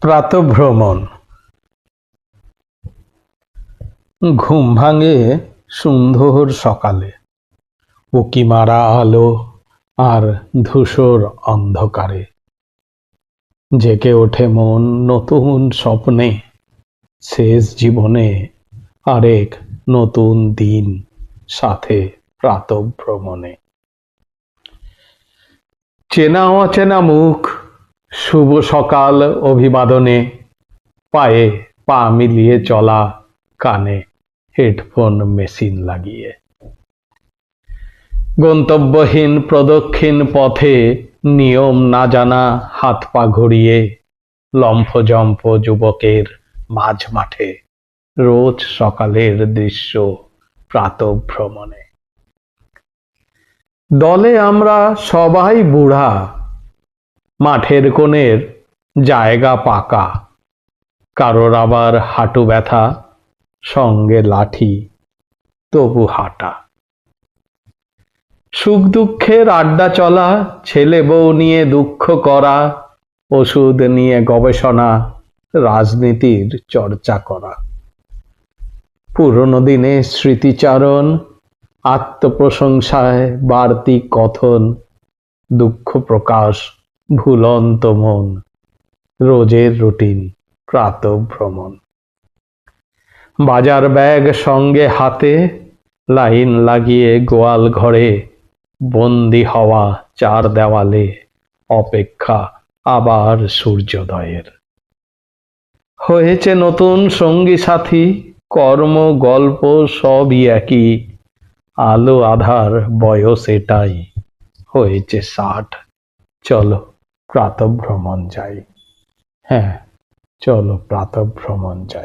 প্রাতঃভ্রমণ। ঘুম ভাঙে সুন্দর সকালে, উঁকি মারা আলো আর ধূসর অন্ধকারে। জেগে ওঠে মন নতুন স্বপ্নে, শেষ জীবনে আরেক নতুন দিন, সাথে প্রাতঃভ্রমণে। চেনা অচেনা মুখ, শুভ সকাল অভিবাদনে, পায়ে পা মিলিয়ে চলা, কানে হেডফোন মেশিন লাগিয়ে। গন্তব্যহীন প্রদক্ষিণ পথে, নিয়ম না জানা হাত পা ঘুরিয়ে, লম্ফজম্ফ যুবকের মাঝ মাঠে, রোজ সকালের দৃশ্য প্রাতঃভ্রমণে। দলে আমরা সবাই বুড়া, মাঠের কোণের জায়গা পাকা, কারোর আবার হাঁটু ব্যথা, সঙ্গে লাঠি, তবু হাঁটা। সুখ দুঃখের আড্ডা চলা, ছেলে বউ নিয়ে দুঃখ করা, ওষুধ নিয়ে গবেষণা, রাজনীতির চর্চা করা। পুরনো দিনের স্মৃতিচারণ, আত্মপ্রশংসায় বাড়তি কথন, দুঃখ প্রকাশ, ভুলন্ত মন, রোজের রুটিন প্রাতঃভ্রমণ। বাজার ব্যাগ সঙ্গে হাতে, লাইন লাগিয়ে গোয়াল ঘরে, বন্দি হওয়া চার দেওয়ালে, অপেক্ষা আবার সূর্যোদয়ের। হয়েছে নতুন সঙ্গী সাথী, কর্ম গল্প সবই একই, আলো আধার বয়স এটাই, হয়েছে 60। চলো প্রাতঃভ্রমণ যাই, হ্যাঁ চলো প্রাতঃভ্রমণ যাই।